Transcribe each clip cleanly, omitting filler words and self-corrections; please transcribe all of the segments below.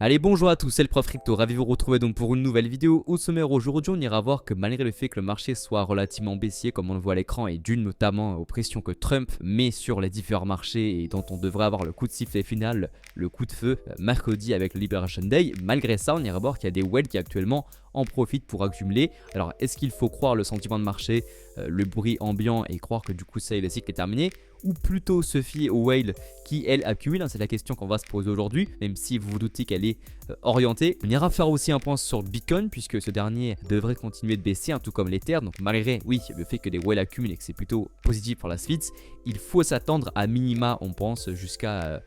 Allez, bonjour à tous, c'est le prof Ricto, ravi de vous retrouver donc pour une nouvelle vidéo. Au sommaire aujourd'hui, on ira voir que malgré le fait que le marché soit relativement baissier comme on le voit à l'écran et dû notamment aux pressions que Trump met sur les différents marchés et dont on devrait avoir le coup de sifflet final, le coup de feu mercredi avec le Liberation Day, malgré ça on ira voir qu'il y a des whales qui actuellement en profitent pour accumuler. Alors est-ce qu'il faut croire le sentiment de marché, le bruit ambiant et croire que du coup ça y est, le cycle est terminé, ou plutôt se fier aux whales qui elles accumulent, c'est la question qu'on va se poser aujourd'hui, même si vous vous doutez qu'elle est orientée. On ira faire aussi un point sur le Bitcoin puisque ce dernier devrait continuer de baisser, tout comme l'Ether. Donc malgré oui le fait que les whales accumulent et que c'est plutôt positif pour la suite, il faut s'attendre à minima, on pense, jusqu'à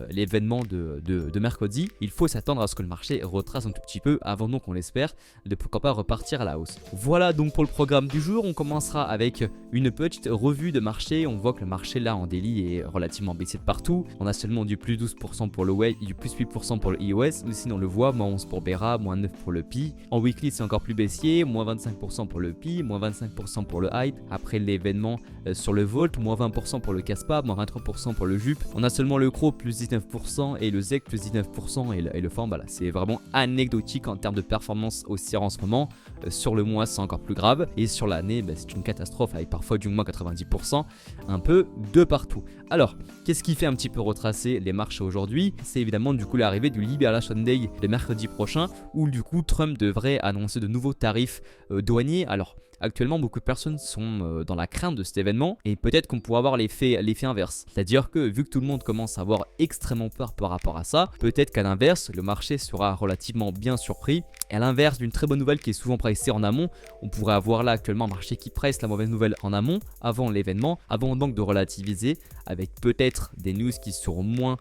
l'événement de mercredi. Il faut s'attendre à ce que le marché retrace un tout petit peu avant donc on l'espère de pourquoi pas repartir à la hausse. Voilà donc pour le programme du jour. On commencera avec une petite revue de marché. On voit que le marché là en daily est relativement baissé de partout. On a seulement du plus 12% pour le whale et du plus 8% pour le EOS. Sinon on le voit, moins 11 pour Bera, moins 9 pour le Pi. En weekly c'est encore plus baissier, moins 25% pour le Pi, moins 25% pour le Hype. Après l'événement sur le Volt, moins 20% pour le Caspa, moins 23% pour le Jup. On a seulement le Cro plus 19% et le ZEC plus 19% et le Form, voilà, c'est vraiment anecdotique en termes de performance haussière en ce moment. Sur le mois c'est encore plus grave et sur l'année c'est une catastrophe avec parfois du moins 90%, un peu de partout. Alors qu'est-ce qui fait un petit peu retracer les marchés aujourd'hui? C'est évidemment du coup l'arrivée du Liberation Day le mercredi prochain où du coup Trump devrait annoncer de nouveaux tarifs douaniers. Alors actuellement, beaucoup de personnes sont dans la crainte de cet événement et peut-être qu'on pourrait avoir l'effet inverse. C'est-à-dire que vu que tout le monde commence à avoir extrêmement peur par rapport à ça, peut-être qu'à l'inverse, le marché sera relativement bien surpris. Et à l'inverse d'une très bonne nouvelle qui est souvent pricée en amont, on pourrait avoir là actuellement un marché qui presse la mauvaise nouvelle en amont, avant l'événement, avant donc de relativiser avec peut-être des news qui seront moins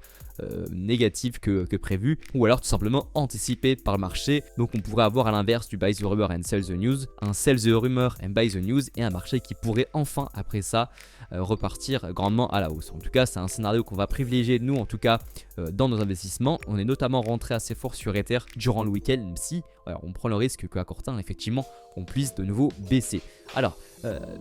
négative que prévu, ou alors tout simplement anticipé par le marché. Donc on pourrait avoir à l'inverse du buy the rumor and sell the news, un sell the rumor and buy the news, et un marché qui pourrait enfin après ça repartir grandement à la hausse. En tout cas c'est un scénario qu'on va privilégier nous en tout cas dans nos investissements. On est notamment rentré assez fort sur Ether durant le week-end, même si on prend le risque qu'à court terme effectivement on puisse de nouveau baisser. Alors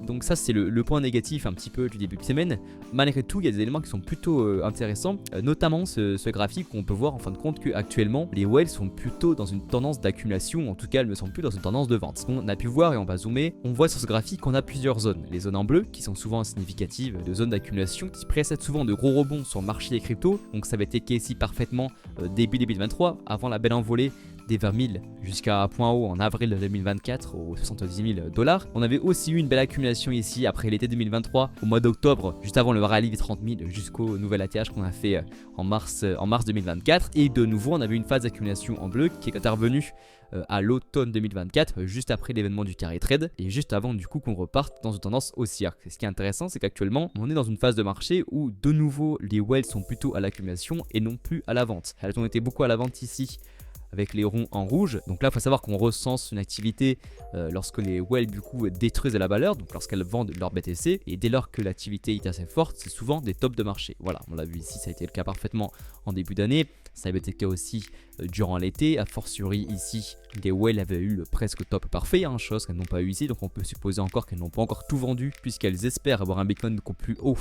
donc ça c'est le point négatif un petit peu du début de semaine. Malgré tout il y a des éléments qui sont plutôt intéressants, notamment ce graphique où on peut voir en fin de compte que actuellement les whales sont plutôt dans une tendance d'accumulation, en tout cas elles ne sont plus dans une tendance de vente. On a pu voir et on va zoomer, on voit sur ce graphique qu'on a plusieurs zones. Les zones en bleu qui sont souvent significatives de zones d'accumulation qui précèdent souvent de gros rebonds sur le marché des cryptos. Donc ça avait été ici parfaitement début 2023 avant la belle envolée des 20 000 jusqu'à point haut en avril 2024 aux 70 000 $. On avait aussi eu une belle accumulation ici après l'été 2023 au mois d'octobre, juste avant le rallye des 30 000 jusqu'au nouvel ATH qu'on a fait en mars 2024. Et de nouveau on avait une phase d'accumulation en bleu qui est intervenue à l'automne 2024, juste après l'événement du carry trade et juste avant du coup qu'on reparte dans une tendance haussière. Ce qui est intéressant, c'est qu'actuellement on est dans une phase de marché où de nouveau les whales sont plutôt à l'accumulation et non plus à la vente. Elles ont été beaucoup à la vente ici avec les ronds en rouge. Donc là il faut savoir qu'on recense une activité lorsque les whales du coup détruisent de la valeur, donc lorsqu'elles vendent leur BTC, et dès lors que l'activité est assez forte, c'est souvent des tops de marché. Voilà, on l'a vu ici, ça a été le cas parfaitement en début d'année, ça avait été le cas aussi durant l'été, a fortiori ici les whales avaient eu le presque top parfait, chose qu'elles n'ont pas eu ici, donc on peut supposer encore qu'elles n'ont pas encore tout vendu puisqu'elles espèrent avoir un Bitcoin beaucoup plus haut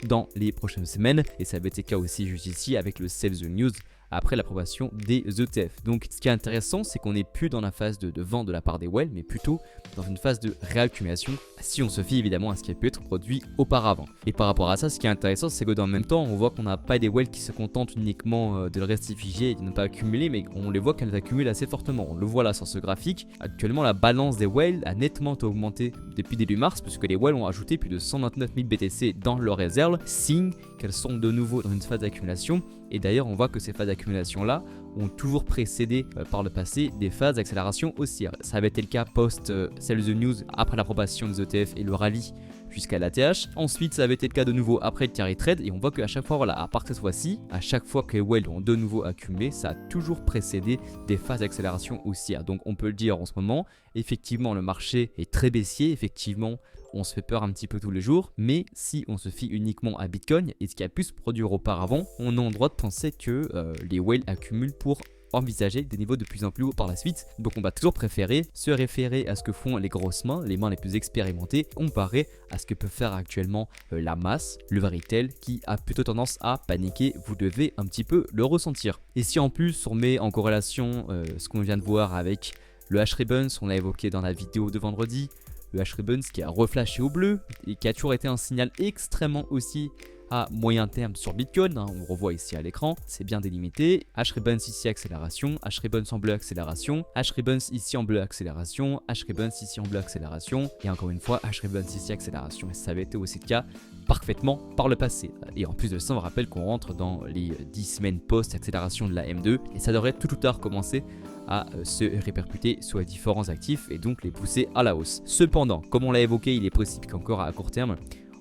dans les prochaines semaines, et ça avait été le cas aussi juste ici avec le Sell the News après l'approbation des ETF. Donc ce qui est intéressant, c'est qu'on n'est plus dans la phase de vente de la part des whales, mais plutôt dans une phase de réaccumulation, si on se fie évidemment à ce qui a pu être produit auparavant. Et par rapport à ça, ce qui est intéressant, c'est que dans le même temps, on voit qu'on n'a pas des whales qui se contentent uniquement de le rester figé et de ne pas accumuler, mais on les voit qu'elles accumulent assez fortement. On le voit là sur ce graphique. Actuellement, la balance des whales a nettement augmenté depuis début mars, puisque les whales ont ajouté plus de 129 000 BTC dans leur réserve, signe qu'elles sont de nouveau dans une phase d'accumulation. Et d'ailleurs, on voit que ces phases d'accumulation là ont toujours précédé par le passé des phases d'accélération haussière. Ça avait été le cas post Sell the News après l'approbation des ETF et le rallye jusqu'à l'ATH. Ensuite, ça avait été le cas de nouveau après le carry trade, et on voit qu'à chaque fois, voilà, à part cette fois-ci, à chaque fois que les whales ont de nouveau accumulé, ça a toujours précédé des phases d'accélération haussière. Donc on peut le dire en ce moment, effectivement le marché est très baissier, effectivement on se fait peur un petit peu tous les jours, mais si on se fie uniquement à Bitcoin et ce qui a pu se produire auparavant, on a le droit de penser que les whales accumulent pour envisager des niveaux de plus en plus hauts par la suite. Donc on va toujours préférer se référer à ce que font les grosses mains, les mains les plus expérimentées, comparé à ce que peut faire actuellement la masse, le vrai retail, qui a plutôt tendance à paniquer. Vous devez un petit peu le ressentir. Et si en plus on met en corrélation ce qu'on vient de voir avec le H-Ribbons, on l'a évoqué dans la vidéo de vendredi, le H-Ribbons qui a reflashé au bleu et qui a toujours été un signal extrêmement aussi à moyen terme sur Bitcoin, hein, on revoit ici à l'écran, c'est bien délimité. H-Ribbons ici accélération, H-Ribbons en bleu accélération, H-Ribbons ici en bleu accélération, H-Ribbons ici en bleu accélération, et encore une fois H-Ribbons ici accélération. Et ça avait été aussi le cas parfaitement par le passé. Et en plus de ça, on rappelle qu'on rentre dans les 10 semaines post-accélération de la M2, et ça devrait tout ou tard commencer à se répercuter sur les différents actifs et donc les pousser à la hausse. Cependant, comme on l'a évoqué, il est possible qu'encore à court terme,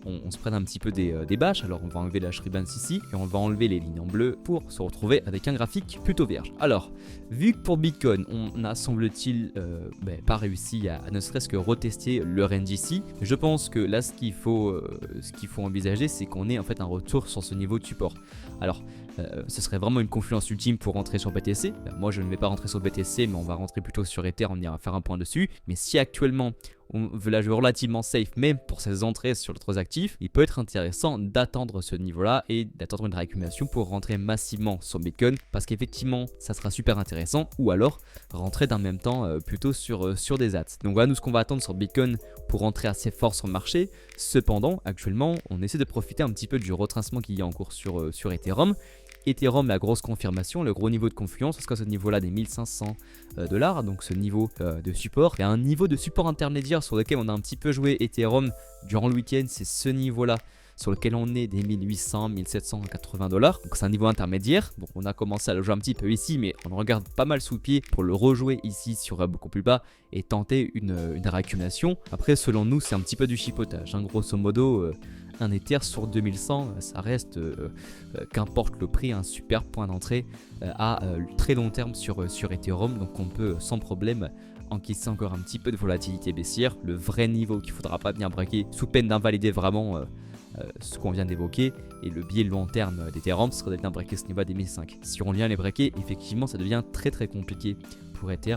on se prenne un petit peu des bâches. Alors on va enlever la H-Ribbons ici et on va enlever les lignes en bleu pour se retrouver avec un graphique plutôt vierge. Alors, vu que pour Bitcoin, on a semble-t-il pas réussi à ne serait-ce que retester le range ici, je pense que là ce qu'il faut envisager, c'est qu'on ait en fait un retour sur ce niveau de support. Alors, ce serait vraiment une confluence ultime pour rentrer sur BTC. Moi je ne vais pas rentrer sur BTC, mais on va rentrer plutôt sur Ether, on ira faire un point dessus. Mais si actuellement on veut la jouer relativement safe, même pour ses entrées sur d'autres actifs, il peut être intéressant d'attendre ce niveau-là et d'attendre une réaccumulation pour rentrer massivement sur Bitcoin, parce qu'effectivement ça sera super intéressant, ou alors rentrer d'un même temps plutôt sur des ATS. Donc voilà nous ce qu'on va attendre sur Bitcoin pour rentrer assez fort sur le marché. Cependant actuellement on essaie de profiter un petit peu du retracement qu'il y a en cours sur Ethereum. Ethereum, la grosse confirmation, le gros niveau de confluence, parce qu'à ce niveau-là des 1500 $, donc ce niveau de support, et un niveau de support intermédiaire sur lequel on a un petit peu joué Ethereum durant le week-end, c'est ce niveau-là sur lequel on est des 1800, 1780 $. Donc c'est un niveau intermédiaire. Donc on a commencé à le jouer un petit peu ici, mais on regarde pas mal sous le pied pour le rejouer ici sur beaucoup plus bas et tenter une réaccumulation. Après, selon nous, c'est un petit peu du chipotage, hein. Grosso modo, un Ether sur 2100, ça reste, qu'importe le prix, un super point d'entrée à très long terme sur Ethereum. Donc on peut sans problème encaisser encore un petit peu de volatilité baissière. Le vrai niveau qu'il ne faudra pas venir braquer sous peine d'invalider vraiment ce qu'on vient d'évoquer, et le biais long terme d'Ethereum serait de venir braquer ce niveau des 1005. Si on vient les braquer, effectivement ça devient très très compliqué pour Ether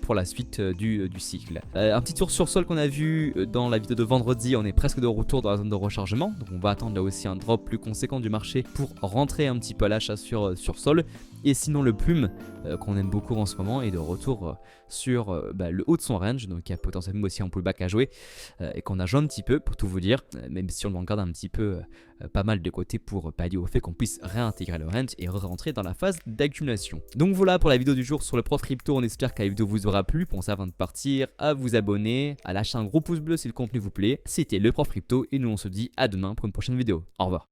pour la suite du cycle. Un petit tour sur Sol qu'on a vu dans la vidéo de vendredi, on est presque de retour dans la zone de rechargement, donc on va attendre là aussi un drop plus conséquent du marché pour rentrer un petit peu à l'achat sur Sol. Et sinon le Plume qu'on aime beaucoup en ce moment est de retour sur le haut de son range, donc il y a potentiellement aussi un pullback à jouer et qu'on a joué un petit peu pour tout vous dire, même si on le regarde un petit peu pas mal de côté pour pallier au fait qu'on puisse réintégrer le range et rentrer dans la phase d'accumulation. Donc voilà pour la vidéo du jour sur le Prof Crypto, on espère que la vidéo vous aura plu. Pensez avant de partir à vous abonner, à lâcher un gros pouce bleu si le contenu vous plaît. C'était le Prof Crypto et nous on se dit à demain pour une prochaine vidéo. Au revoir.